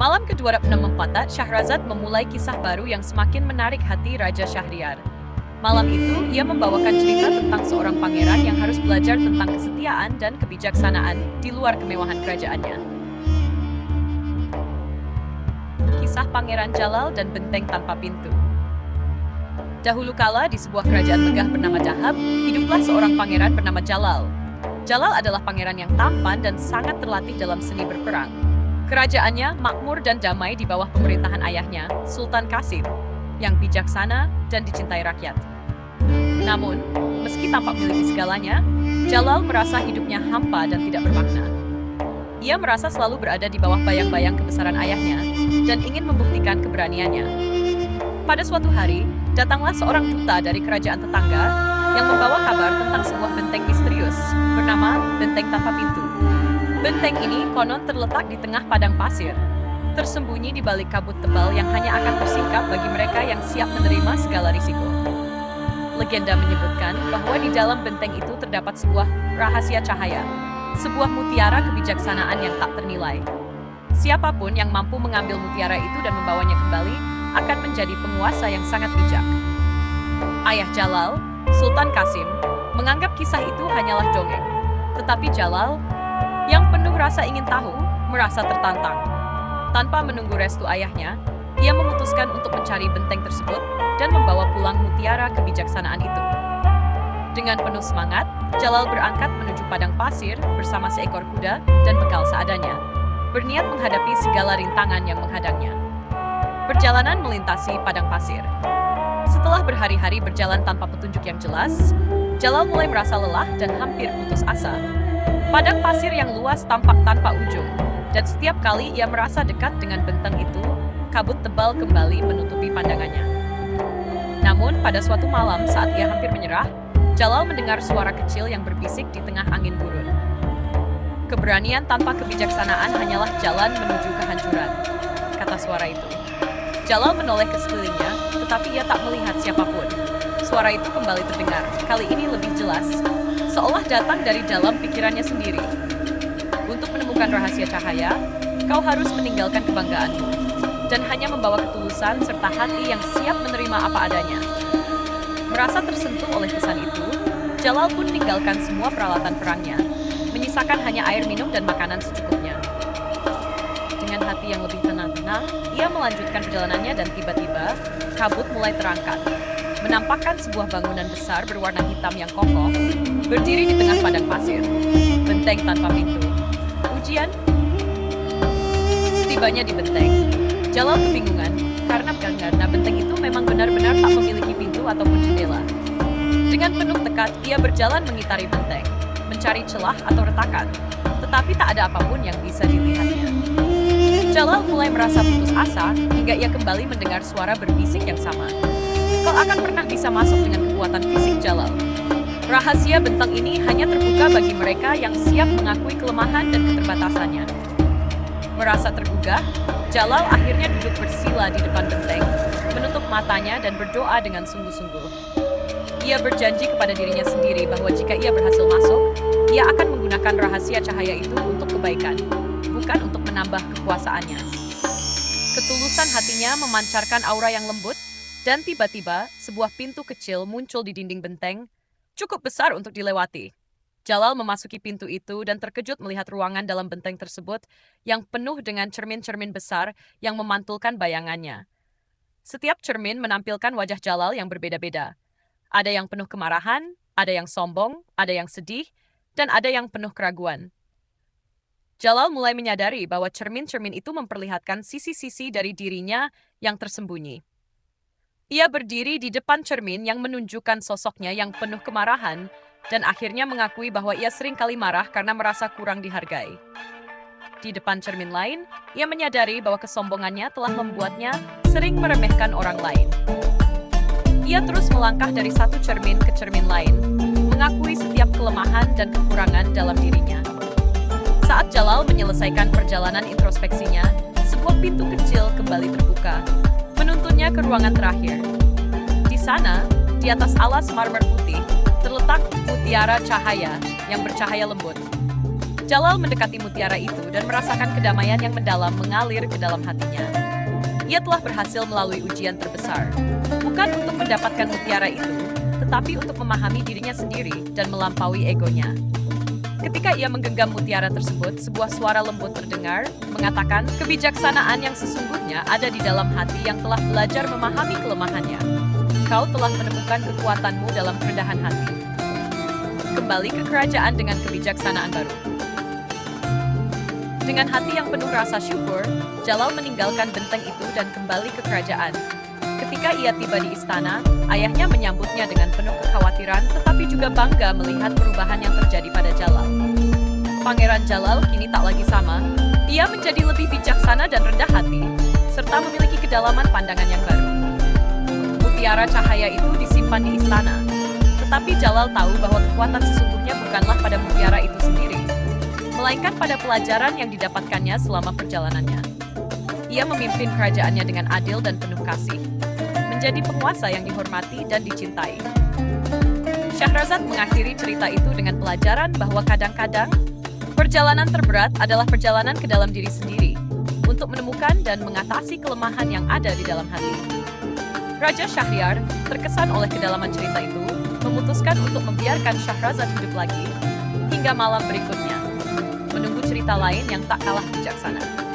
Malam ke-26 Syahrazad memulai kisah baru yang semakin menarik hati Raja Syahriar. Malam itu, ia membawakan cerita tentang seorang pangeran yang harus belajar tentang kesetiaan dan kebijaksanaan di luar kemewahan kerajaannya. Kisah Pangeran Jalal dan Benteng Tanpa Pintu. Dahulu kala di sebuah kerajaan megah bernama Dahab, hiduplah seorang pangeran bernama Jalal. Jalal adalah pangeran yang tampan dan sangat terlatih dalam seni berperang. Kerajaannya makmur dan damai di bawah pemerintahan ayahnya, Sultan Qasim, yang bijaksana dan dicintai rakyat. Namun, meski tampak memiliki segalanya, Jalal merasa hidupnya hampa dan tidak bermakna. Ia merasa selalu berada di bawah bayang-bayang kebesaran ayahnya dan ingin membuktikan keberaniannya. Pada suatu hari, datanglah seorang duta dari kerajaan tetangga yang membawa kabar tentang sebuah benteng misterius bernama Benteng Tanpa Pintu. Benteng ini konon terletak di tengah padang pasir, tersembunyi di balik kabut tebal yang hanya akan tersingkap bagi mereka yang siap menerima segala risiko. Legenda menyebutkan bahwa di dalam benteng itu terdapat sebuah rahasia cahaya, sebuah mutiara kebijaksanaan yang tak ternilai. Siapapun yang mampu mengambil mutiara itu dan membawanya kembali akan menjadi penguasa yang sangat bijak. Ayah Jalal, Sultan Qasim, menganggap kisah itu hanyalah dongeng. Tetapi Jalal, yang penuh rasa ingin tahu, merasa tertantang. Tanpa menunggu restu ayahnya, ia memutuskan untuk mencari benteng tersebut dan membawa pulang mutiara kebijaksanaan itu. Dengan penuh semangat, Jalal berangkat menuju padang pasir bersama seekor kuda dan bekal seadanya, berniat menghadapi segala rintangan yang menghadangnya. Perjalanan melintasi padang pasir. Setelah berhari-hari berjalan tanpa petunjuk yang jelas, Jalal mulai merasa lelah dan hampir putus asa. Padang pasir yang luas tampak tanpa ujung, dan setiap kali ia merasa dekat dengan benteng itu, kabut tebal kembali menutupi pandangannya. Namun, pada suatu malam saat ia hampir menyerah, Jalal mendengar suara kecil yang berbisik di tengah angin gurun. Keberanian tanpa kebijaksanaan hanyalah jalan menuju kehancuran, kata suara itu. Jalal menoleh ke sekelilingnya, tetapi ia tak melihat siapapun. Suara itu kembali terdengar, kali ini lebih jelas, seolah datang dari dalam pikirannya sendiri. Untuk menemukan rahasia cahaya, kau harus meninggalkan kebanggaanmu, dan hanya membawa ketulusan serta hati yang siap menerima apa adanya. Merasa tersentuh oleh pesan itu, Jalal pun meninggalkan semua peralatan perangnya, menyisakan hanya air minum dan makanan secukupnya. Dengan hati yang lebih tenang, ia melanjutkan perjalanannya dan tiba-tiba, kabut mulai terangkat, menampakkan sebuah bangunan besar berwarna hitam yang kokoh, berdiri di tengah padang pasir. Benteng tanpa pintu. Ujian? Setibanya di benteng, Jalal kebingungan karena benteng itu memang benar-benar tak memiliki pintu ataupun jendela. Dengan penuh tekad, ia berjalan mengitari benteng, mencari celah atau retakan, tetapi tak ada apapun yang bisa dilihatnya. Jalal mulai merasa putus asa hingga ia kembali mendengar suara berbisik yang sama. Kau akan pernah bisa masuk dengan kekuatan fisik Jalal. Rahasia benteng ini hanya terbuka bagi mereka yang siap mengakui kelemahan dan keterbatasannya. Merasa tergugah, Jalal akhirnya duduk bersila di depan benteng, menutup matanya dan berdoa dengan sungguh-sungguh. Ia berjanji kepada dirinya sendiri bahwa jika ia berhasil masuk, ia akan menggunakan rahasia cahaya itu untuk kebaikan, bukan untuk menambah kekuasaannya. Ketulusan hatinya memancarkan aura yang lembut, dan tiba-tiba sebuah pintu kecil muncul di dinding benteng, cukup besar untuk dilewati. Jalal memasuki pintu itu dan terkejut melihat ruangan dalam benteng tersebut yang penuh dengan cermin-cermin besar yang memantulkan bayangannya. Setiap cermin menampilkan wajah Jalal yang berbeda-beda. Ada yang penuh kemarahan, ada yang sombong, ada yang sedih, dan ada yang penuh keraguan. Jalal mulai menyadari bahwa cermin-cermin itu memperlihatkan sisi-sisi dari dirinya yang tersembunyi. Ia berdiri di depan cermin yang menunjukkan sosoknya yang penuh kemarahan dan akhirnya mengakui bahwa ia sering kali marah karena merasa kurang dihargai. Di depan cermin lain, ia menyadari bahwa kesombongannya telah membuatnya sering meremehkan orang lain. Ia terus melangkah dari satu cermin ke cermin lain, mengakui setiap kelemahan dan kekurangan dalam dirinya. Saat Jalal menyelesaikan perjalanan introspeksinya, sebuah pintu kecil kembali terbuka, menuntunnya ke ruangan terakhir. Di sana, di atas alas marmer putih, terletak mutiara cahaya yang bercahaya lembut. Jalal mendekati mutiara itu dan merasakan kedamaian yang mendalam mengalir ke dalam hatinya. Ia telah berhasil melalui ujian terbesar, bukan untuk mendapatkan mutiara itu, tetapi untuk memahami dirinya sendiri dan melampaui egonya. Ketika ia menggenggam mutiara tersebut, sebuah suara lembut terdengar, mengatakan kebijaksanaan yang sesungguhnya ada di dalam hati yang telah belajar memahami kelemahannya. Kau telah menemukan kekuatanmu dalam kerendahan hati. Kembali ke kerajaan dengan kebijaksanaan baru. Dengan hati yang penuh rasa syukur, Jalal meninggalkan benteng itu dan kembali ke kerajaan. Ketika ia tiba di istana, ayahnya menyambutnya dengan penuh kekhawatiran tetapi juga bangga melihat perubahan yang terjadi pada Jalal. Pangeran Jalal kini tak lagi sama, ia menjadi lebih bijaksana dan rendah hati, serta memiliki kedalaman pandangan yang baru. Mutiara cahaya itu disimpan di istana, tetapi Jalal tahu bahwa kekuatan sesungguhnya bukanlah pada mutiara itu sendiri, melainkan pada pelajaran yang didapatkannya selama perjalanannya. Ia memimpin kerajaannya dengan adil dan penuh kasih, menjadi penguasa yang dihormati dan dicintai. Syahrazad mengakhiri cerita itu dengan pelajaran bahwa kadang-kadang perjalanan terberat adalah perjalanan ke dalam diri sendiri untuk menemukan dan mengatasi kelemahan yang ada di dalam hati. Raja Syahriar, terkesan oleh kedalaman cerita itu, memutuskan untuk membiarkan Syahrazad hidup lagi hingga malam berikutnya, menunggu cerita lain yang tak kalah bijaksana.